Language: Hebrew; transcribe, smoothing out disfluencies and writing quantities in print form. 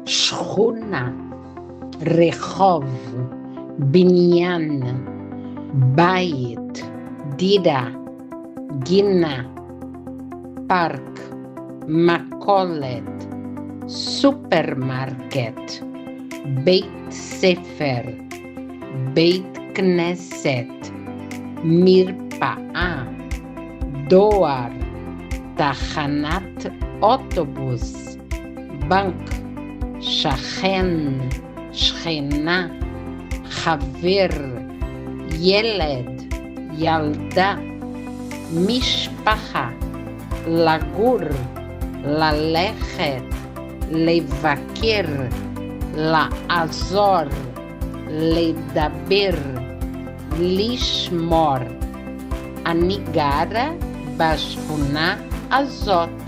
שכונה, רחוב, בניין, בית, דירה, גינה, פארק, מכולת, סופרמרקט, בית ספר, בית כנסת, מרפאה, דואר, תחנת אוטובוס, בנק, שכן, שכנה, חבר, ילד, ילדה, משפחה, לגור, ללכת, לבקר, לעזור, לדבר, לשמור. אני גרה בשכונה הזאת.